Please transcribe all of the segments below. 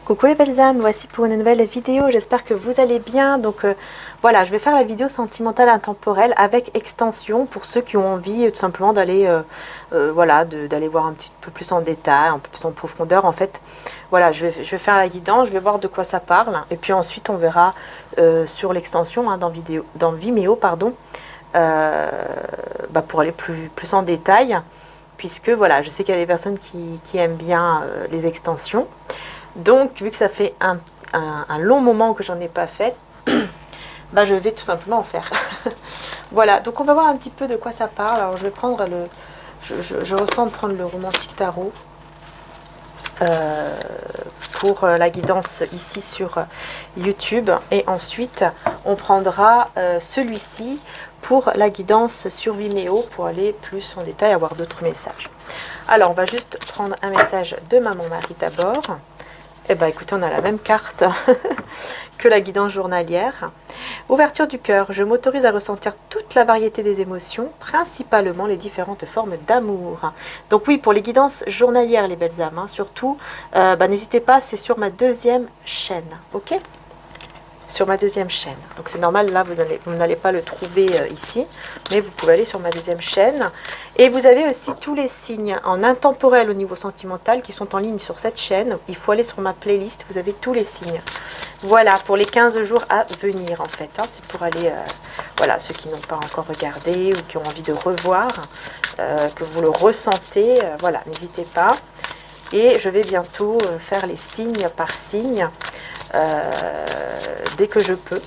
Coucou les belles âmes, voici pour une nouvelle vidéo, j'espère que vous allez bien. Donc voilà, je vais faire la vidéo sentimentale intemporelle avec extension pour ceux qui ont envie tout simplement d'aller voilà, d'aller voir un petit peu plus en détail, un peu plus en profondeur. En fait, voilà, je vais faire la guidance, je vais voir de quoi ça parle. Et puis ensuite, on verra sur l'extension dans Vimeo, pardon, pour aller plus en détail. Puisque voilà, je sais qu'il y a des personnes qui aiment bien les extensions. Donc, vu que ça fait un long moment que j'en ai pas fait, je vais tout simplement en faire. Voilà, donc on va voir un petit peu de quoi ça parle. Alors, je vais prendre je ressens de prendre le romantique tarot pour la guidance ici sur YouTube. Et ensuite, on prendra celui-ci pour la guidance sur Vimeo pour aller plus en détail, avoir d'autres messages. Alors, on va juste prendre un message de Maman Marie d'abord. Eh bien, écoutez, on a la même carte que la guidance journalière. Ouverture du cœur. Je m'autorise à ressentir toute la variété des émotions, principalement les différentes formes d'amour. Donc oui, pour les guidances journalières, les belles âmes, surtout, n'hésitez pas, c'est sur ma deuxième chaîne, ok ? Sur ma deuxième chaîne. Donc c'est normal, là vous n'allez pas le trouver ici, mais vous pouvez aller sur ma deuxième chaîne. Et vous avez aussi tous les signes en intemporel au niveau sentimental qui sont en ligne sur cette chaîne. Il faut aller sur ma playlist, vous avez tous les signes. Voilà, pour les 15 jours à venir en fait. C'est pour aller, voilà, ceux qui n'ont pas encore regardé ou qui ont envie de revoir, que vous le ressentez, voilà, n'hésitez pas. Et je vais bientôt faire les signes par signe. Dès que je peux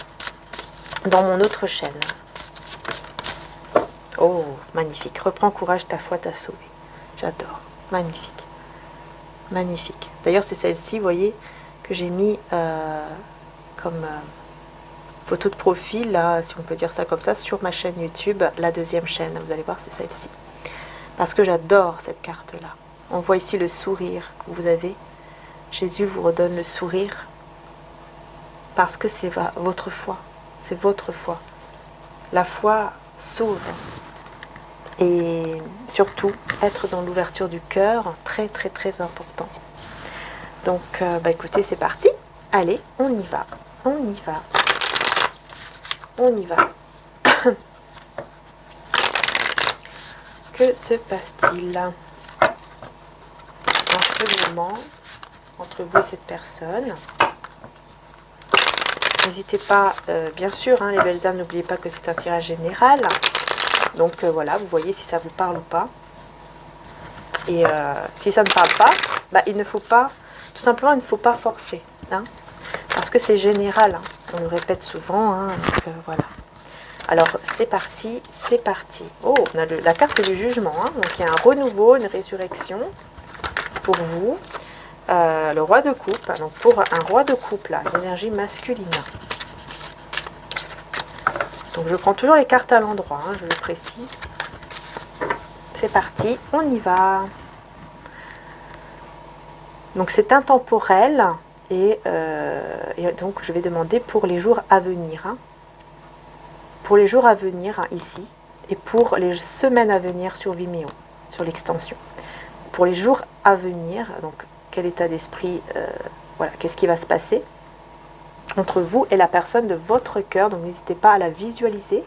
dans mon autre chaîne. Oh, magnifique. Reprends courage, ta foi t'a sauvé. J'adore. Magnifique. Magnifique. D'ailleurs, c'est celle-ci, vous voyez, que j'ai mis comme photo de profil, là, si on peut dire ça comme ça, sur ma chaîne YouTube, la deuxième chaîne. Vous allez voir, c'est celle-ci. Parce que j'adore cette carte-là. On voit ici le sourire que vous avez. Jésus vous redonne le sourire. Parce que c'est votre foi, c'est votre foi. La foi sauve. Et surtout, être dans l'ouverture du cœur, très très très important. Donc, écoutez, c'est parti. Allez, on y va, on y va, on y va. Que se passe-t-il en ce moment entre vous et cette personne ? N'hésitez pas, bien sûr, les belles âmes, n'oubliez pas que c'est un tirage général. Donc voilà, vous voyez si ça vous parle ou pas. Et si ça ne parle pas, il ne faut pas, tout simplement, il ne faut pas forcer. Parce que c'est général, on le répète souvent. Donc voilà. Alors c'est parti, c'est parti. Oh, on a la carte du jugement. Donc il y a un renouveau, une résurrection pour vous. Le roi de coupe, donc pour un roi de coupe là, l'énergie masculine. Donc je prends toujours les cartes à l'endroit, je le précise. C'est parti, on y va. Donc c'est intemporel et donc je vais demander pour les jours à venir. Pour les jours à venir ici et pour les semaines à venir sur Vimeo, sur l'extension. Pour les jours à venir, donc quel état d'esprit, voilà, qu'est-ce qui va se passer entre vous et la personne de votre cœur. Donc n'hésitez pas à la visualiser.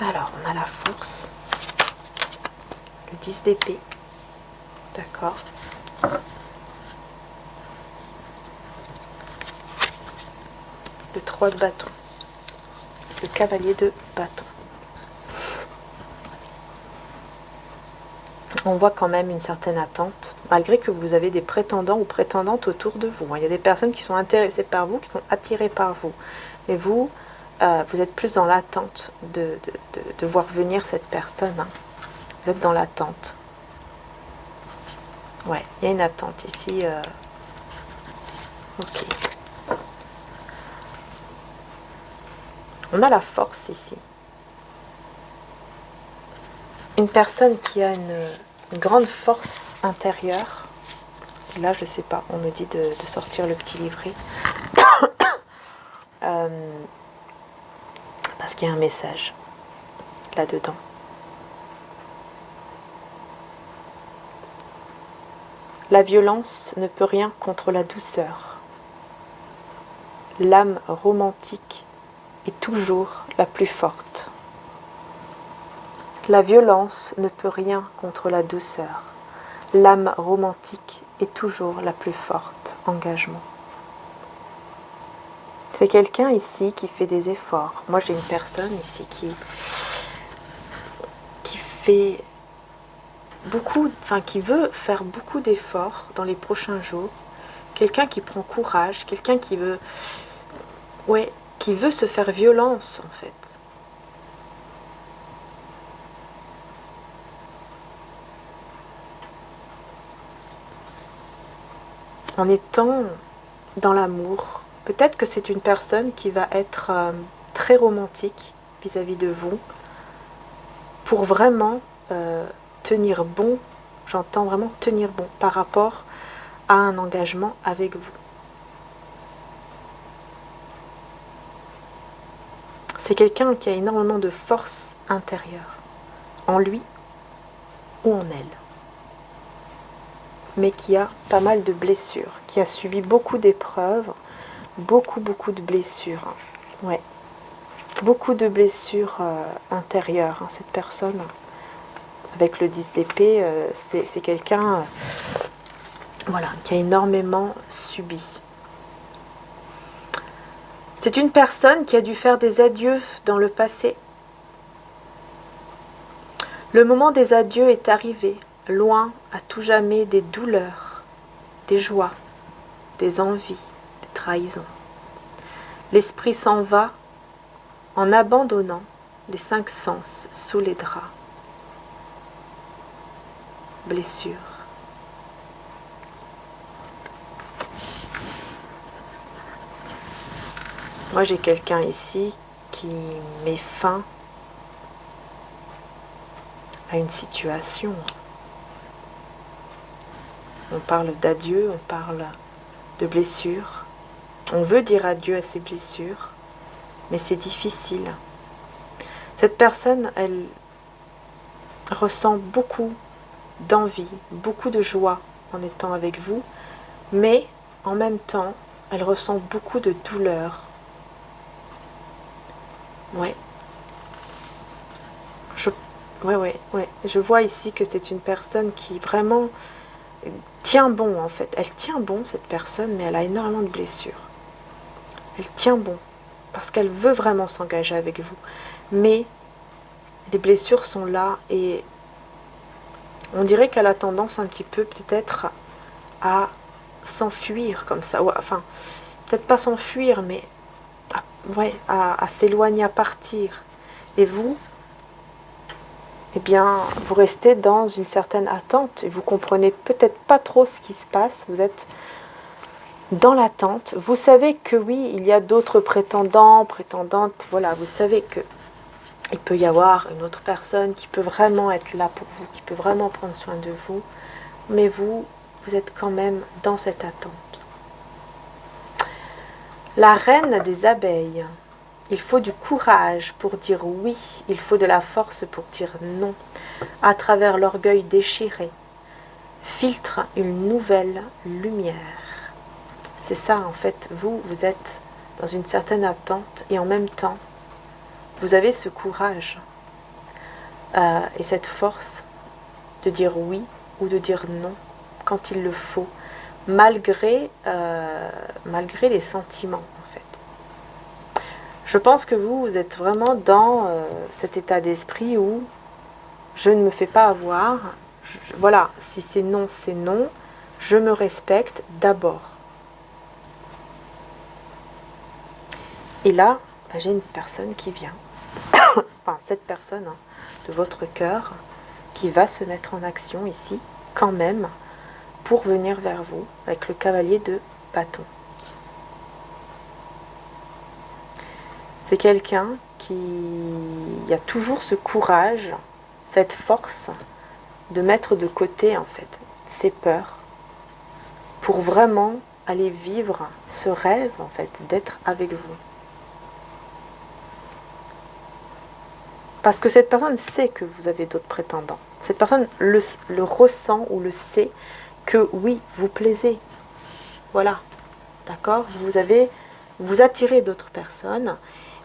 Alors, on a la force, le 10 d'épée, d'accord. Le 3 de bâton, le cavalier de bâton. On voit quand même une certaine attente, malgré que vous avez des prétendants ou prétendantes autour de vous. Il y a des personnes qui sont intéressées par vous, qui sont attirées par vous. Mais vous, vous êtes plus dans l'attente de voir venir cette personne. Vous êtes dans l'attente. Ouais, il y a une attente ici. Ok. On a la force ici. Une personne qui a une grande force intérieure, Là, je sais pas, on me dit de sortir le petit livret. Parce qu'il y a un message là-dedans. La violence ne peut rien contre la douceur. L'âme romantique est toujours la plus forte. La violence ne peut rien contre la douceur. L'âme romantique est toujours la plus forte. Engagement. C'est quelqu'un ici qui fait des efforts. Moi, j'ai une personne ici qui fait beaucoup, qui veut faire beaucoup d'efforts dans les prochains jours. Quelqu'un qui prend courage, quelqu'un qui veut, qui veut se faire violence en fait. En étant dans l'amour, peut-être que c'est une personne qui va être très romantique vis-à-vis de vous pour vraiment tenir bon, j'entends vraiment tenir bon par rapport à un engagement avec vous. C'est quelqu'un qui a énormément de force intérieure, en lui ou en elle, mais qui a pas mal de blessures, qui a subi beaucoup d'épreuves, beaucoup de blessures. Ouais. Beaucoup de blessures intérieures, hein, cette personne. Avec le 10 d'épée, c'est quelqu'un qui a énormément subi. C'est une personne qui a dû faire des adieux dans le passé. Le moment des adieux est arrivé, loin à tout jamais des douleurs, des joies, des envies, des trahisons. L'esprit s'en va en abandonnant les 5 sens sous les draps. Blessure. Moi, j'ai quelqu'un ici qui met fin à une situation. On parle d'adieu, on parle de blessure. On veut dire adieu à ces blessures, mais c'est difficile. Cette personne, elle ressent beaucoup d'envie, beaucoup de joie en étant avec vous, mais en même temps, elle ressent beaucoup de douleur. Je vois ici que c'est une personne qui vraiment tient bon en fait. Elle tient bon cette personne, mais elle a énormément de blessures. Elle tient bon parce qu'elle veut vraiment s'engager avec vous. Mais les blessures sont là et on dirait qu'elle a tendance un petit peu peut-être à s'enfuir comme ça. Enfin, peut-être pas s'enfuir, mais à s'éloigner, à partir. Et vous, eh bien, vous restez dans une certaine attente et vous comprenez peut-être pas trop ce qui se passe. Vous êtes dans l'attente. Vous savez que oui, il y a d'autres prétendants, prétendantes. Voilà, vous savez que il peut y avoir une autre personne qui peut vraiment être là pour vous, qui peut vraiment prendre soin de vous. Mais vous êtes quand même dans cette attente. La reine des abeilles. Il faut du courage pour dire oui, il faut de la force pour dire non. À travers l'orgueil déchiré, filtre une nouvelle lumière. C'est ça en fait, vous êtes dans une certaine attente et en même temps, vous avez ce courage et cette force de dire oui ou de dire non quand il le faut, malgré les sentiments. Je pense que vous êtes vraiment dans cet état d'esprit où je ne me fais pas avoir. Voilà, si c'est non, c'est non. Je me respecte d'abord. Et là, j'ai une personne qui vient. Enfin, cette personne de votre cœur qui va se mettre en action ici, quand même, pour venir vers vous avec le cavalier de bâton. C'est quelqu'un qui a toujours ce courage, cette force de mettre de côté en fait ses peurs, pour vraiment aller vivre ce rêve, en fait, d'être avec vous. Parce que cette personne sait que vous avez d'autres prétendants. Cette personne le ressent ou le sait que oui, vous plaisez. Voilà. D'accord? Vous attirez d'autres personnes.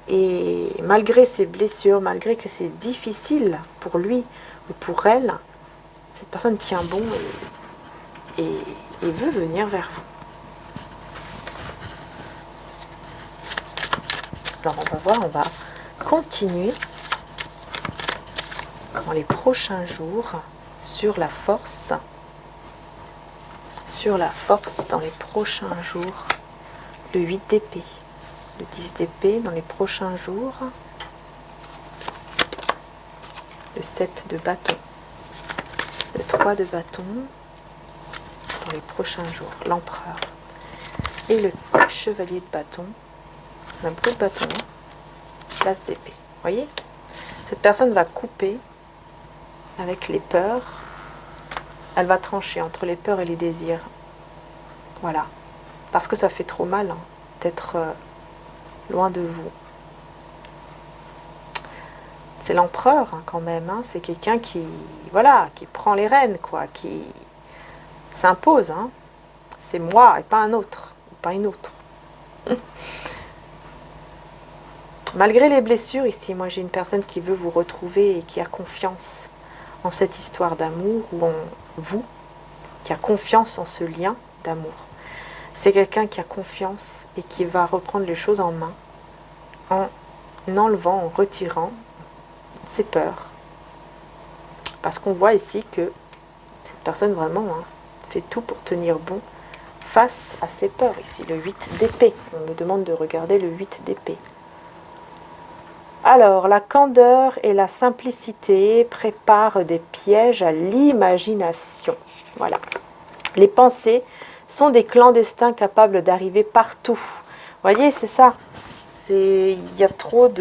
Et malgré ses blessures, malgré que c'est difficile pour lui ou pour elle, cette personne tient bon et veut venir vers vous. Alors on va voir, on va continuer dans les prochains jours sur la force. Sur la force dans les prochains jours. Le 8 d'épée. Le 10 d'épée dans les prochains jours. Le 7 de bâton. Le 3 de bâton dans les prochains jours. L'empereur. Et le chevalier de bâton. On a beaucoup de bâtons. L'as d'épée. Vous voyez? Cette personne va couper avec les peurs. Elle va trancher entre les peurs et les désirs. Voilà. Parce que ça fait trop mal, hein, d'être loin de vous. C'est l'empereur, hein, quand même. Hein. C'est quelqu'un qui, voilà, qui prend les rênes, quoi, qui s'impose. Hein. C'est moi et pas un autre, ou pas une autre. Malgré les blessures, ici, moi j'ai une personne qui veut vous retrouver et qui a confiance en cette histoire d'amour, ou en vous, qui a confiance en ce lien d'amour. C'est quelqu'un qui a confiance et qui va reprendre les choses en main, en enlevant, en retirant ses peurs. Parce qu'on voit ici que cette personne vraiment, hein, fait tout pour tenir bon face à ses peurs. Ici, le 8 d'épée. On me demande de regarder le 8 d'épée. Alors, la candeur et la simplicité préparent des pièges à l'imagination. Voilà. Les pensées sont des clandestins capables d'arriver partout. Vous voyez, c'est ça. Il y a trop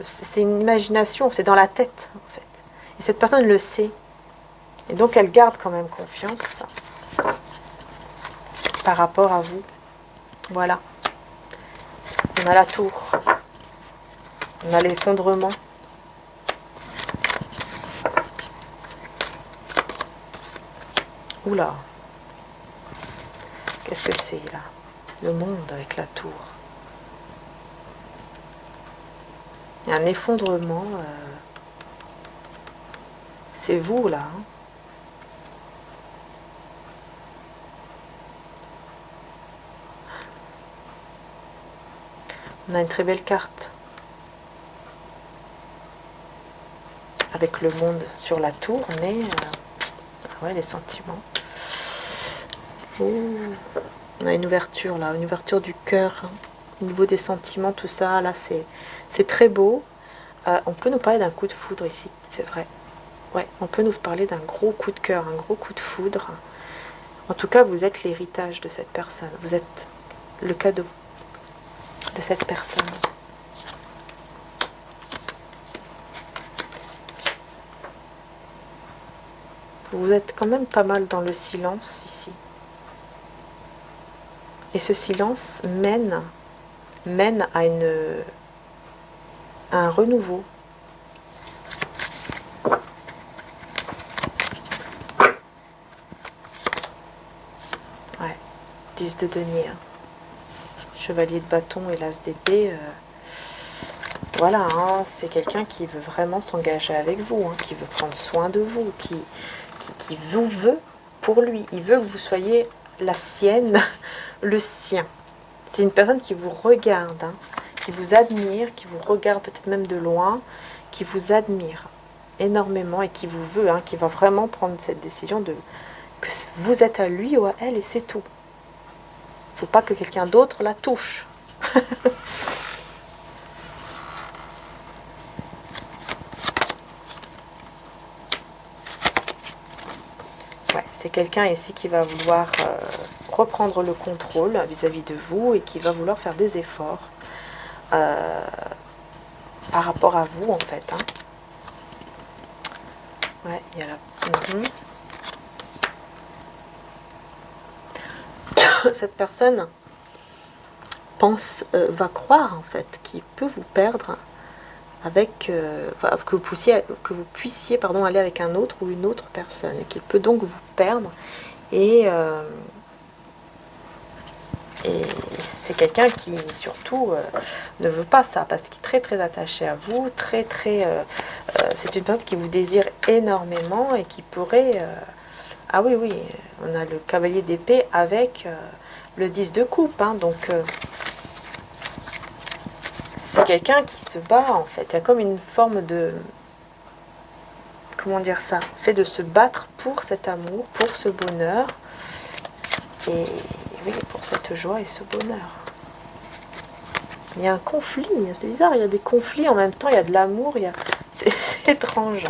c'est une imagination, c'est dans la tête, en fait. Et cette personne le sait. Et donc, elle garde quand même confiance par rapport à vous. Voilà. On a la tour. On a l'effondrement. Oula. Qu'est-ce que c'est là? Le monde avec la tour. Il y a un effondrement. C'est vous là. Hein. On a une très belle carte. Avec le monde sur la tour, mais ouais, les sentiments. Ouh. On a une ouverture là, une ouverture du cœur, hein. Au niveau des sentiments, tout ça, là c'est très beau. On peut nous parler d'un coup de foudre ici, c'est vrai. Ouais, on peut nous parler d'un gros coup de cœur, un gros coup de foudre. En tout cas, vous êtes l'héritage de cette personne. Vous êtes le cadeau de cette personne. Vous êtes quand même pas mal dans le silence ici. Et ce silence mène à un renouveau. Ouais, 10 de denier. Hein. Chevalier de bâton et l'as d'épée. Voilà, hein, c'est quelqu'un qui veut vraiment s'engager avec vous, hein, qui veut prendre soin de vous, qui vous veut pour lui. Il veut que vous soyez la sienne, le sien. C'est une personne qui vous regarde, hein, qui vous admire, qui vous regarde peut-être même de loin, qui vous admire énormément et qui vous veut, hein, qui va vraiment prendre cette décision que vous êtes à lui ou à elle et c'est tout. Il ne faut pas que quelqu'un d'autre la touche. C'est quelqu'un ici qui va vouloir reprendre le contrôle vis-à-vis de vous et qui va vouloir faire des efforts par rapport à vous en fait. Hein. Ouais, il y a la... cette personne va croire en fait qu'il peut vous perdre avec, enfin, que vous puissiez pardon, aller avec un autre ou une autre personne, et qu'il peut donc vous perdre. Et c'est quelqu'un qui surtout ne veut pas ça, parce qu'il est très très attaché à vous, c'est une personne qui vous désire énormément et qui pourrait... ah oui, oui, on a le cavalier d'épée avec le 10 de coupe, hein, donc c'est quelqu'un qui se bat en fait. Il y a comme une forme de... Comment dire ça? Fait de se battre pour cet amour, pour ce bonheur. Et oui, pour cette joie et ce bonheur. Il y a un conflit, c'est bizarre, il y a des conflits en même temps, il y a de l'amour, c'est étrange.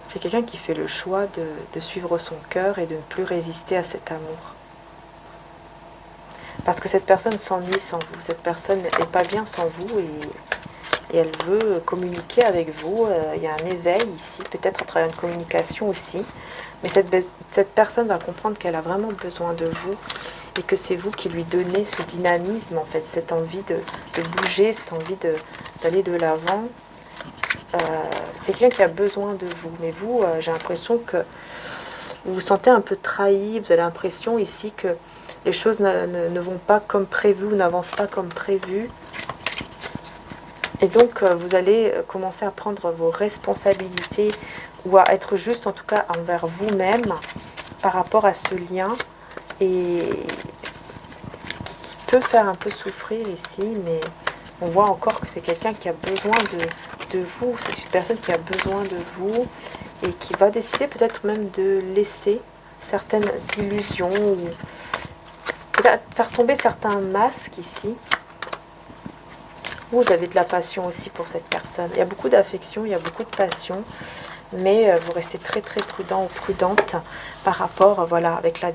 C'est quelqu'un qui fait le choix de suivre son cœur et de ne plus résister à cet amour. Parce que cette personne s'ennuie sans vous, cette personne n'est pas bien sans vous, et elle veut communiquer avec vous. Il y a un éveil ici, peut-être à travers une communication aussi. Mais cette personne va comprendre qu'elle a vraiment besoin de vous, et que c'est vous qui lui donnez ce dynamisme, en fait, cette envie de bouger, cette envie d'aller de l'avant. C'est quelqu'un qui a besoin de vous. Mais vous, j'ai l'impression que vous vous sentez un peu trahi. Vous avez l'impression ici que les choses ne vont pas comme prévu, ou n'avancent pas comme prévu. Et donc, vous allez commencer à prendre vos responsabilités, ou à être juste, en tout cas, envers vous-même, par rapport à ce lien, et qui peut faire un peu souffrir ici, mais on voit encore que c'est quelqu'un qui a besoin de vous, c'est une personne qui a besoin de vous, et qui va décider peut-être même de laisser certaines illusions, ou peut-être faire tomber certains masques ici. Vous avez de la passion aussi pour cette personne. Il y a beaucoup d'affection, il y a beaucoup de passion, mais vous restez très très prudent ou prudente par rapport, voilà, avec la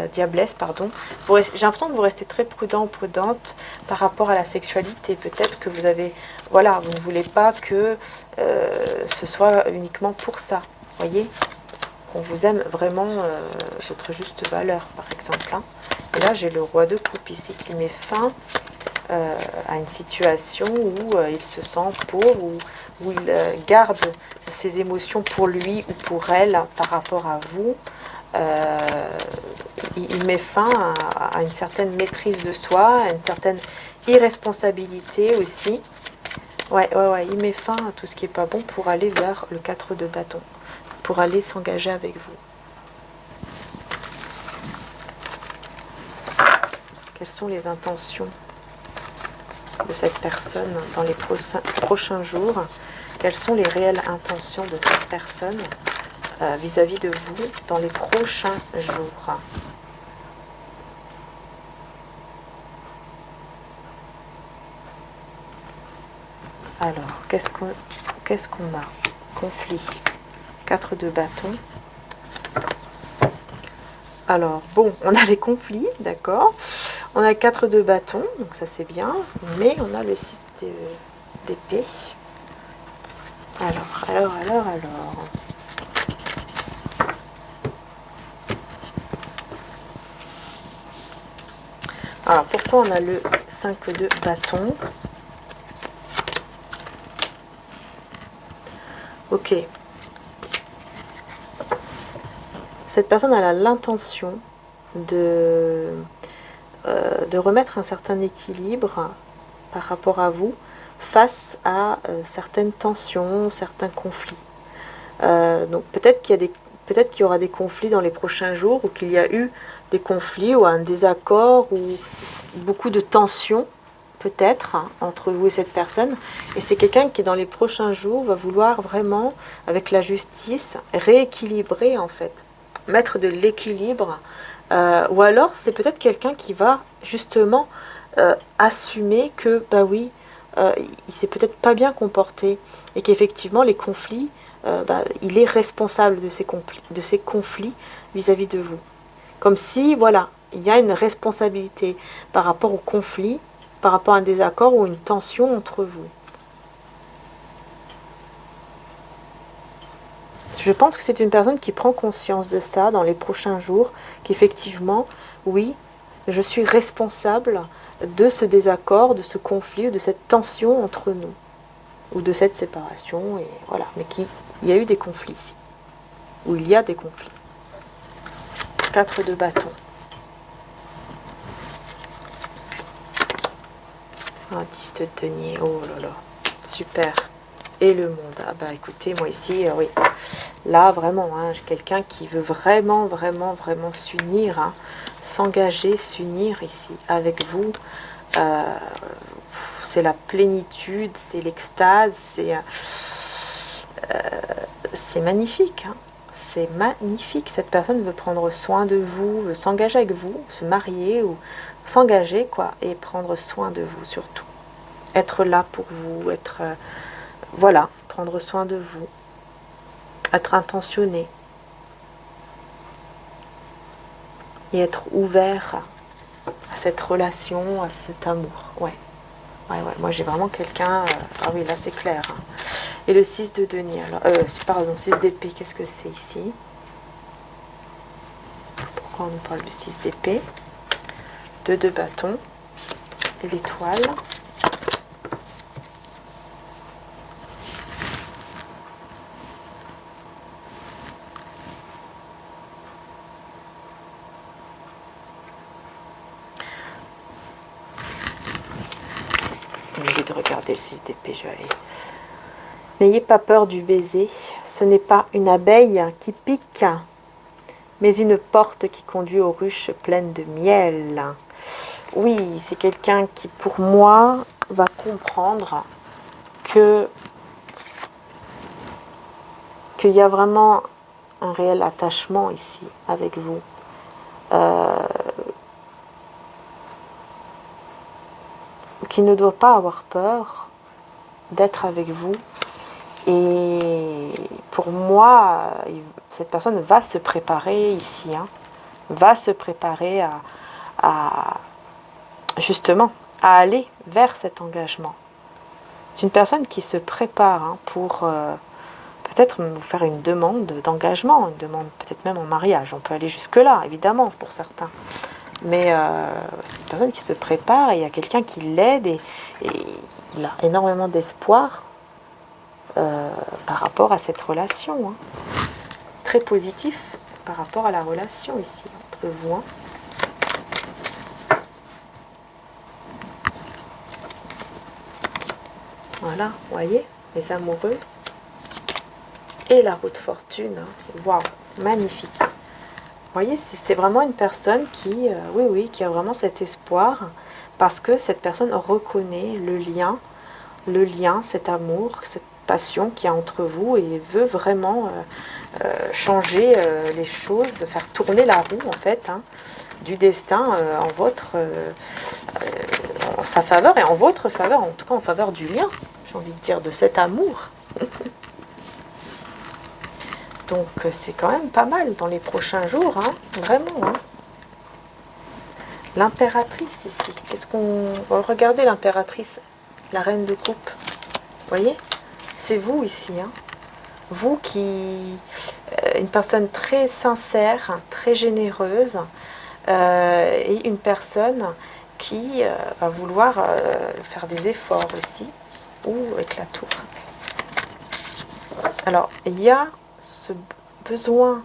diablesse, pardon. J'ai l'impression que vous restez très prudent ou prudente par rapport à la sexualité. Peut-être que vous avez, voilà, vous ne voulez pas que ce soit uniquement pour ça, voyez, qu'on vous aime vraiment votre juste valeur, par exemple. Hein. Et là, j'ai le roi de coupe ici qui met fin à une situation où il se sent pauvre, où il garde ses émotions pour lui ou pour elle par rapport à vous. Il met fin à une certaine maîtrise de soi, à une certaine irresponsabilité aussi. Ouais, il met fin à tout ce qui n'est pas bon pour aller vers le 4 de bâton, pour aller s'engager avec vous. Quelles sont les intentions de cette personne dans les prochains jours? Quelles sont les réelles intentions de cette personne vis-à-vis de vous dans les prochains jours? Alors, qu'est-ce qu'on a? Conflit. 4 de bâton. Alors, bon, on a les conflits, d'accord. On a 4 de bâton, donc ça c'est bien. Mais on a le 6 d'épée. Alors. Alors, pourquoi on a le 5 de bâton? Ok. Cette personne elle a l'intention de remettre un certain équilibre par rapport à vous face à certaines tensions, certains conflits. Donc peut-être qu'il y aura des conflits dans les prochains jours, ou qu'il y a eu des conflits ou un désaccord ou beaucoup de tensions peut-être entre vous et cette personne. Et c'est quelqu'un qui dans les prochains jours va vouloir vraiment, avec la justice, rééquilibrer en fait, mettre de l'équilibre. Ou alors c'est peut-être quelqu'un qui va justement assumer que bah oui, il s'est peut-être pas bien comporté, et qu'effectivement les conflits, il est responsable de ces conflits vis-à-vis de vous. Comme si, voilà, il y a une responsabilité par rapport au conflit, par rapport à un désaccord ou une tension entre vous. Je pense que c'est une personne qui prend conscience de ça dans les prochains jours, qu'effectivement, oui, je suis responsable de ce désaccord, de ce conflit, ou de cette tension entre nous, ou de cette séparation, et voilà. Mais il y a eu des conflits ici, ou il y a des conflits. 4 de bâton. Ah, 10 de denier, oh là là, super. Et le monde, ah bah écoutez, moi ici, oui, là vraiment, hein, j'ai quelqu'un qui veut vraiment, vraiment, vraiment s'unir, hein, s'engager, s'unir ici avec vous. C'est la plénitude, c'est l'extase, c'est magnifique, hein. C'est magnifique. Cette personne veut prendre soin de vous, veut s'engager avec vous, se marier ou s'engager, quoi, et prendre soin de vous surtout. Être là pour vous, être... voilà, prendre soin de vous. Être intentionné. Et être ouvert à cette relation, à cet amour. Ouais. Ouais, ouais. Moi, j'ai vraiment quelqu'un... ah oui, là, c'est clair. Hein. Et le 6 de denier. Alors, pardon, 6 d'épée. Qu'est-ce que c'est ici? Pourquoi on nous parle du 6 d'épée? 2 de bâton. Et l'étoile. De regarder le 6 d'épée, je vais aller. N'ayez pas peur du baiser, ce n'est pas une abeille qui pique, mais une porte qui conduit aux ruches pleines de miel. Oui, c'est quelqu'un qui, pour moi, va comprendre qu'il y a vraiment un réel attachement ici avec vous. Qui ne doit pas avoir peur d'être avec vous. Et pour moi, cette personne va se préparer ici, hein, va se préparer justement à aller vers cet engagement. C'est une personne qui se prépare, hein, pour peut-être vous faire une demande d'engagement, une demande peut-être même en mariage. On peut aller jusque-là, évidemment, pour certains. Mais c'est une personne qui se prépare et il y a quelqu'un qui l'aide et il a énormément d'espoir par rapport à cette relation. Hein. Très positif par rapport à la relation ici entre vous. Hein. Voilà, vous voyez, les amoureux. Et la roue de fortune. Hein. Waouh, magnifique. Vous voyez, c'est vraiment une personne qui, oui, oui, qui a vraiment cet espoir parce que cette personne reconnaît le lien, cet amour, cette passion qu'il y a entre vous et veut vraiment changer les choses, faire tourner la roue en fait, hein, du destin en sa faveur et en votre faveur, en tout cas en faveur du lien, j'ai envie de dire, de cet amour. Donc c'est quand même pas mal dans les prochains jours, hein, vraiment. Hein. L'impératrice ici, qu'est-ce qu'on... Regardez l'impératrice, la reine de coupe. Vous voyez? C'est vous ici, hein. Vous qui... une personne très sincère, très généreuse, et une personne qui va vouloir faire des efforts aussi, ou avec la tour. Alors, il y a ce besoin,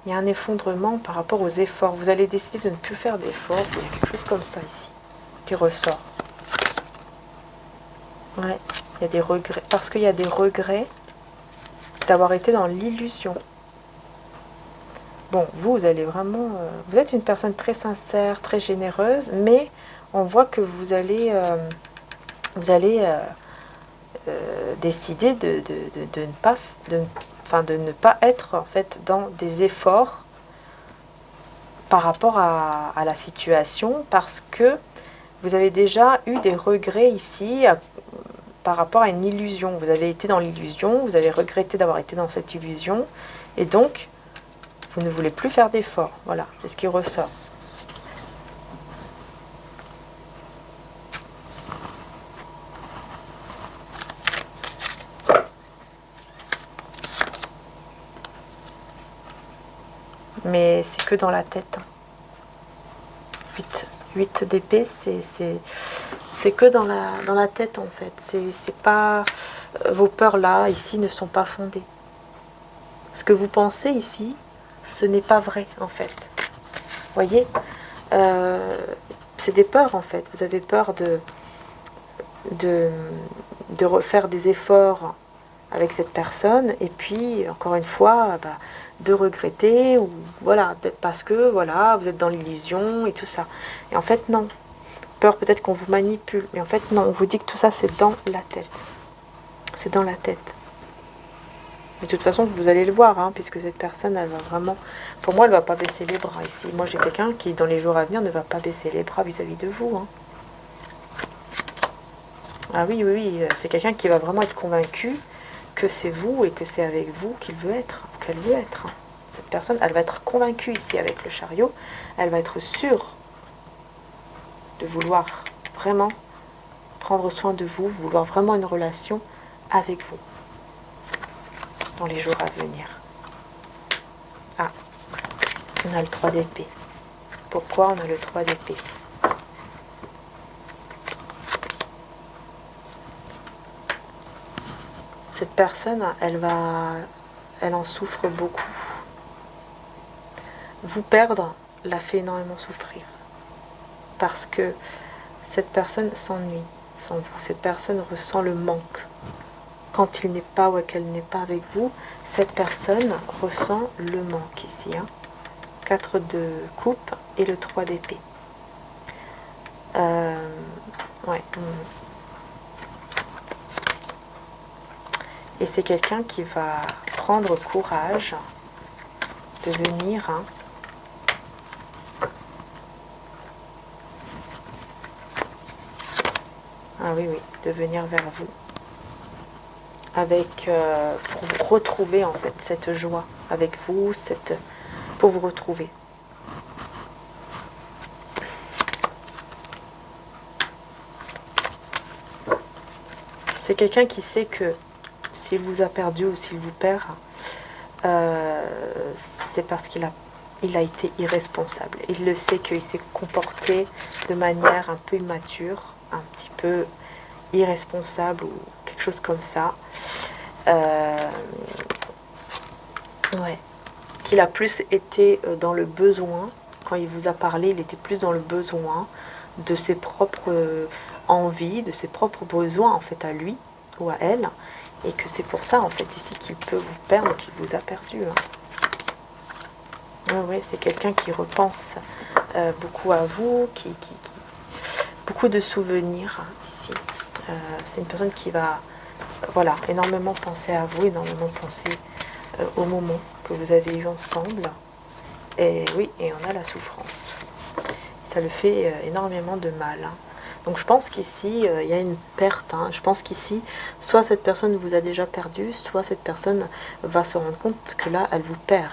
il y a un effondrement par rapport aux efforts. Vous allez décider de ne plus faire d'efforts. Il y a quelque chose comme ça ici qui ressort. Ouais, il y a des regrets. Parce qu'il y a des regrets d'avoir été dans l'illusion. Bon, vous allez vraiment... vous êtes une personne très sincère, très généreuse, mais on voit que vous allez décider de ne pas être en fait dans des efforts par rapport à la situation parce que vous avez déjà eu des regrets ici par rapport à une illusion. Vous avez été dans l'illusion, vous avez regretté d'avoir été dans cette illusion et donc vous ne voulez plus faire d'efforts. Voilà, c'est ce qui ressort. Mais c'est que dans la tête. 8 d'épée, c'est que dans la tête en fait. C'est pas vos peurs là, ici, ne sont pas fondées. Ce que vous pensez ici, ce n'est pas vrai en fait. Voyez, c'est des peurs en fait. Vous avez peur de refaire des efforts avec cette personne et puis encore une fois de regretter ou voilà, parce que voilà, vous êtes dans l'illusion et tout ça. Et en fait non. Peur peut-être qu'on vous manipule, mais en fait non, on vous dit que tout ça c'est dans la tête. C'est dans la tête. Mais de toute façon, vous allez le voir, hein, puisque cette personne, elle va vraiment... Pour moi, elle ne va pas baisser les bras ici. Moi, j'ai quelqu'un qui, dans les jours à venir, ne va pas baisser les bras vis-à-vis de vous. Hein. Ah oui, oui, oui, c'est quelqu'un qui va vraiment être convaincu que c'est vous et que c'est avec vous qu'il veut être, qu'elle veut être. Cette personne, elle va être convaincue ici avec le chariot. Elle va être sûre de vouloir vraiment prendre soin de vous, vouloir vraiment une relation avec vous dans les jours à venir. Ah, on a le 3 d'épée. Pourquoi on a le 3 d'épée? Cette personne, elle en souffre beaucoup. Vous perdre la fait énormément souffrir. Parce que cette personne s'ennuie sans vous. Cette personne ressent le manque. Quand il n'est pas ou qu'elle n'est pas avec vous, cette personne ressent le manque ici. Hein. 4 de coupe et le 3 d'épée. Ouais. Et c'est quelqu'un qui va prendre courage de venir. Hein, ah oui, oui, de venir vers vous. Avec, pour vous retrouver en fait cette joie avec vous, pour vous retrouver. C'est quelqu'un qui sait que s'il vous a perdu ou s'il vous perd, c'est parce qu'il a été irresponsable. Il le sait qu'il s'est comporté de manière un peu immature, un petit peu irresponsable ou quelque chose comme ça. Ouais. Qu'il a plus été dans le besoin. Quand il vous a parlé, il était plus dans le besoin de ses propres envies, de ses propres besoins en fait à lui ou à elle. Et que c'est pour ça en fait ici qu'il peut vous perdre, qu'il vous a perdu. Hein. Ouais, c'est quelqu'un qui repense beaucoup à vous, beaucoup de souvenirs hein, ici. C'est une personne qui va voilà, énormément penser à vous, énormément penser au moment que vous avez eu ensemble. Et oui, et on a la souffrance. Ça le fait énormément de mal. Hein. Donc je pense qu'ici, il y a une perte. Hein. Je pense qu'ici, soit cette personne vous a déjà perdu, soit cette personne va se rendre compte que là, elle vous perd,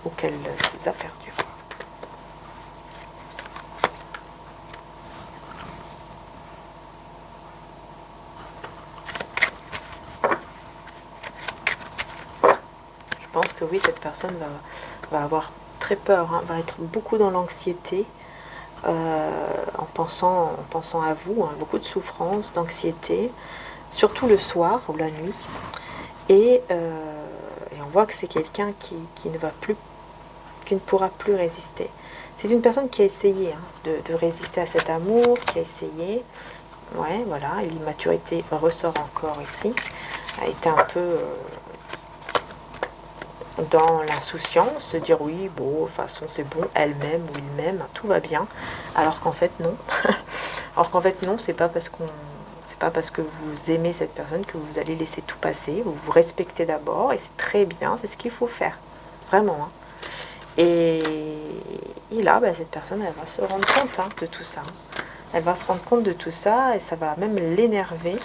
ou qu'elle vous a perdu. Je pense que oui, cette personne va avoir très peur, hein, va être beaucoup dans l'anxiété, en pensant à vous, hein, beaucoup de souffrance, d'anxiété, surtout le soir ou la nuit. Et on voit que c'est quelqu'un qui ne pourra plus résister. C'est une personne qui a essayé hein, de résister à cet amour, qui a essayé. Ouais, voilà, et l'immaturité ressort encore ici. A été un peu dans l'insouciance, se dire oui, bon, de toute façon c'est bon, elle m'aime ou il m'aime, tout va bien. Alors qu'en fait non. Alors qu'en fait non, c'est pas parce que vous aimez cette personne que vous allez laisser tout passer. Vous vous respectez d'abord et c'est très bien, c'est ce qu'il faut faire. Vraiment. Hein. Et là, cette personne, elle va se rendre compte hein, de tout ça. Elle va se rendre compte de tout ça et ça va même l'énerver.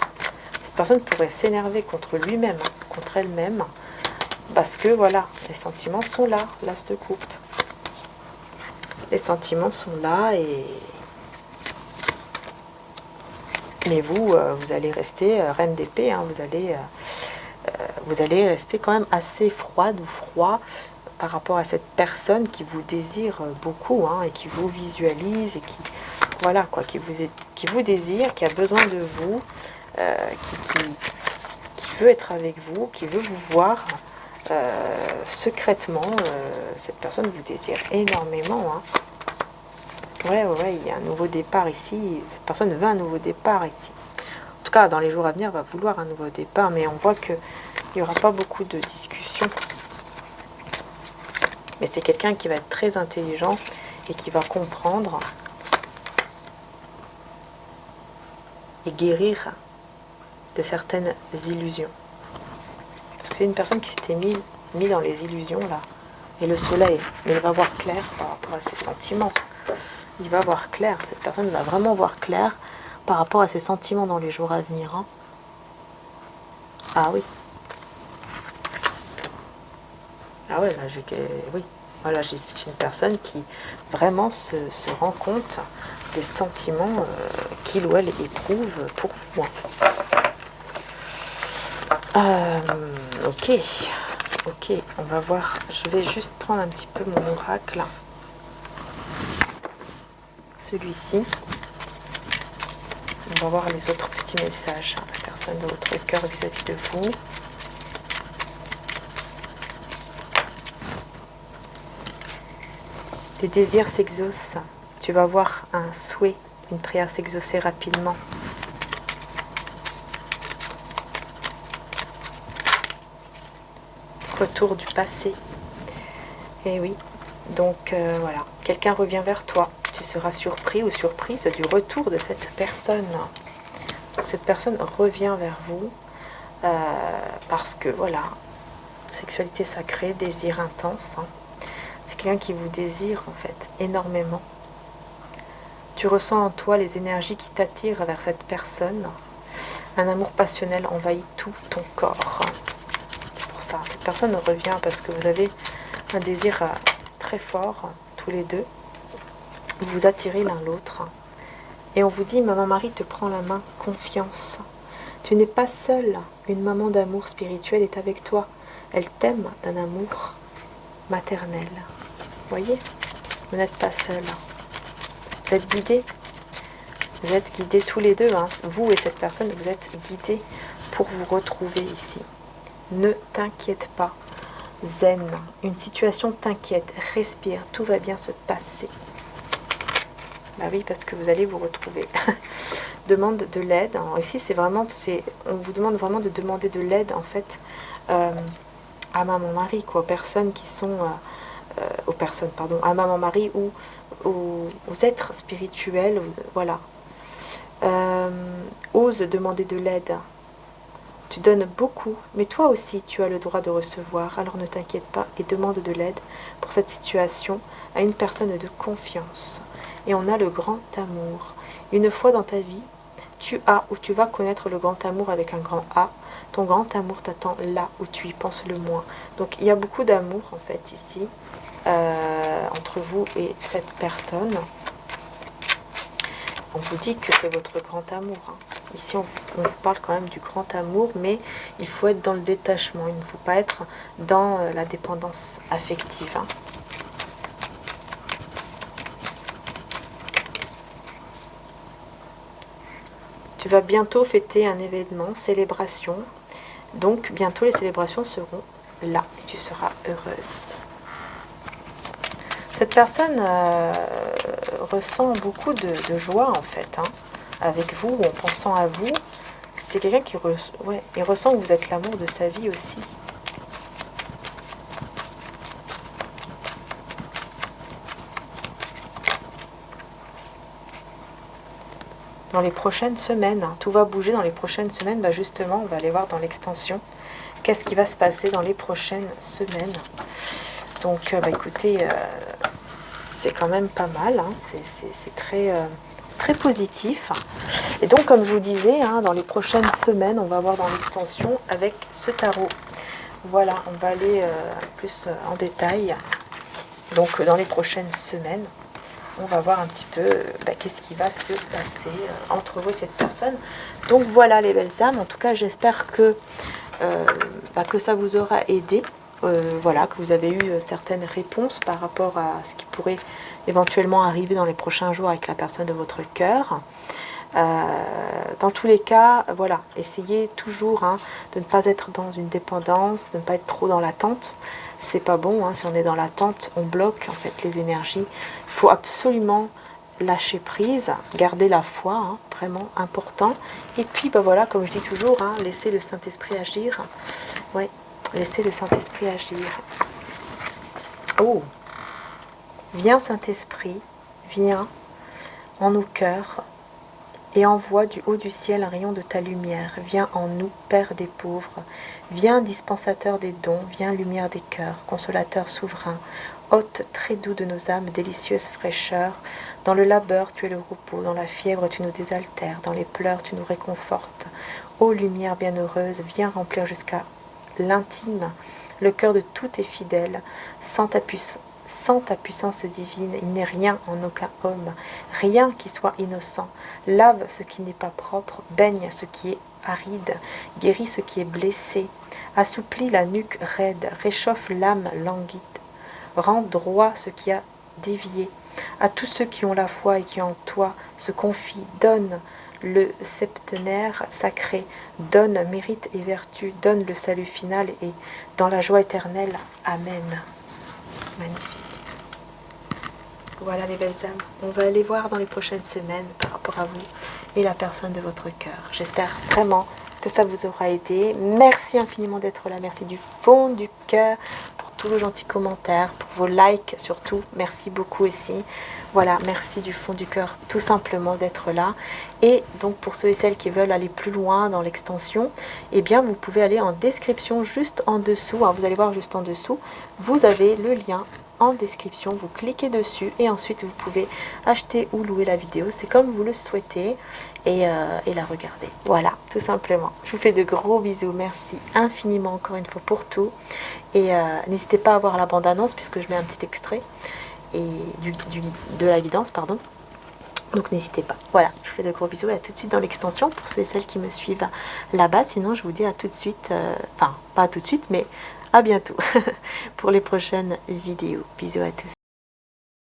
Cette personne pourrait s'énerver contre lui-même, hein, contre elle-même. Parce que voilà, les sentiments sont là, l'as de coupe. Les sentiments sont là mais vous allez rester reine d'épée, hein, vous allez rester quand même assez froide ou froid par rapport à cette personne qui vous désire beaucoup, hein, et qui vous visualise, et qui, voilà, quoi, qui vous désire, qui a besoin de vous, qui veut être avec vous, qui veut vous voir secrètement. Cette personne vous désire énormément, hein. Ouais, il y a un nouveau départ ici. Cette personne veut un nouveau départ ici. En tout cas, dans les jours à venir, va vouloir un nouveau départ, mais on voit qu'il n'y aura pas beaucoup de discussions. Mais c'est quelqu'un qui va être très intelligent et qui va comprendre et guérir de certaines illusions. Parce que c'est une personne qui s'était mise dans les illusions, là. Et le soleil, mais il va voir clair par rapport à ses sentiments. Il va voir clair, cette personne va vraiment voir clair par rapport à ses sentiments dans les jours à venir, hein. Ah oui. Ah ouais, là, oui. Voilà, j'ai une personne qui vraiment se rend compte des sentiments qu'il ou elle éprouve pour vous. Ok, on va voir. Je vais juste prendre un petit peu mon oracle. Celui-ci. On va voir les autres petits messages. La personne de votre cœur vis-à-vis de vous. Les désirs s'exaucent. Tu vas voir un souhait, une prière s'exaucer rapidement. Retour du passé. Et oui, donc voilà, quelqu'un revient vers toi. Tu seras surpris ou surprise du retour de cette personne. Cette personne revient vers vous parce que voilà, sexualité sacrée, désir intense, hein. C'est quelqu'un qui vous désire en fait énormément. Tu ressens en toi les énergies qui t'attirent vers cette personne. Un amour passionnel envahit tout ton corps. C'est pour ça, cette personne revient parce que vous avez un désir très fort, tous les deux. Vous vous attirez l'un l'autre. Et on vous dit, maman Marie te prend la main, confiance. Tu n'es pas seule. Une maman d'amour spirituel est avec toi. Elle t'aime d'un amour maternel. Voyez, vous n'êtes pas seul. Vous êtes guidés. Vous êtes guidés tous les deux, hein. Vous et cette personne, vous êtes guidés pour vous retrouver ici. Ne t'inquiète pas. Zen. Une situation t'inquiète. Respire. Tout va bien se passer. Bah oui, parce que vous allez vous retrouver. Demande de l'aide. Ici, on vous demande vraiment de demander de l'aide, en fait, à maman Marie, quoi, aux personnes qui sont... à maman Marie ou aux êtres spirituels, voilà. Ose demander de l'aide. Tu donnes beaucoup, mais toi aussi tu as le droit de recevoir, alors ne t'inquiète pas et demande de l'aide pour cette situation à une personne de confiance. Et on a le grand amour. Une fois dans ta vie, tu as ou tu vas connaître le grand amour avec un grand A. Ton grand amour t'attend là où tu y penses le moins. Donc il y a beaucoup d'amour en fait ici. Entre vous et cette personne. On vous dit que c'est votre grand amour, hein. Ici on vous parle quand même du grand amour, mais il faut être dans le détachement, il ne faut pas être dans la dépendance affective, hein. Tu vas bientôt fêter un événement, célébration, donc bientôt les célébrations seront là et tu seras heureuse. Cette personne ressent beaucoup de joie en fait, hein, avec vous, en pensant à vous. C'est quelqu'un qui il ressent que vous êtes l'amour de sa vie aussi. Dans les prochaines semaines, hein, tout va bouger dans les prochaines semaines. Bah justement, on va aller voir dans l'extension qu'est-ce qui va se passer dans les prochaines semaines. Donc écoutez, c'est quand même pas mal, hein. C'est très positif. Et donc comme je vous disais, hein, dans les prochaines semaines, on va voir dans l'extension avec ce tarot. Voilà, on va aller plus en détail. Donc dans les prochaines semaines, on va voir un petit peu qu'est-ce qui va se passer entre vous et cette personne. Donc voilà les belles âmes, en tout cas j'espère que ça vous aura aidé. voilà, que vous avez eu certaines réponses par rapport à ce qui pourrait éventuellement arriver dans les prochains jours avec la personne de votre cœur. Dans tous les cas, voilà, essayez toujours de ne pas être dans une dépendance, de ne pas être trop dans l'attente. C'est pas bon, si on est dans l'attente, on bloque en fait les énergies. Il faut absolument lâcher prise, garder la foi, vraiment important. Et puis, voilà, comme je dis toujours, laisser le Saint-Esprit agir. Ouais, laisser le Saint-Esprit agir. Oh, viens Saint-Esprit, viens en nos cœurs et envoie du haut du ciel un rayon de ta lumière. Viens en nous, Père des pauvres. Viens dispensateur des dons, viens lumière des cœurs, consolateur souverain, hôte très doux de nos âmes, délicieuse fraîcheur. Dans le labeur, tu es le repos, dans la fièvre, tu nous désaltères, dans les pleurs, tu nous réconfortes. Ô lumière bienheureuse, viens remplir jusqu'à l'intime le cœur de tous tes fidèles, sans ta puissance divine, il n'est rien en aucun homme, rien qui soit innocent. Lave ce qui n'est pas propre, baigne ce qui est aride, guéris ce qui est blessé, assouplis la nuque raide, réchauffe l'âme languide, rends droit ce qui a dévié. À tous ceux qui ont la foi et qui en toi se confient, donne le septenaire sacré, donne mérite et vertu, donne le salut final et dans la joie éternelle. Amen. Magnifique. Voilà les belles âmes. On va aller voir dans les prochaines semaines par rapport à vous et la personne de votre cœur. J'espère vraiment que ça vous aura aidé. Merci infiniment d'être là. Merci du fond du cœur pour tous vos gentils commentaires, pour vos likes surtout. Merci beaucoup aussi. Voilà, merci du fond du cœur tout simplement d'être là. Et donc pour ceux et celles qui veulent aller plus loin dans l'extension, eh bien vous pouvez aller en description juste en dessous. Vous allez voir juste en dessous, vous avez le lien en description, vous cliquez dessus et ensuite vous pouvez acheter ou louer la vidéo, c'est comme vous le souhaitez et la regarder. Voilà, tout simplement. Je vous fais de gros bisous, merci infiniment encore une fois pour tout et n'hésitez pas à voir la bande-annonce puisque je mets un petit extrait et de la guidance, pardon. Donc n'hésitez pas. Voilà, je vous fais de gros bisous et à tout de suite dans l'extension pour ceux et celles qui me suivent là-bas. Sinon, je vous dis à tout de suite, enfin pas à tout de suite, mais à bientôt pour les prochaines vidéos. Bisous à tous.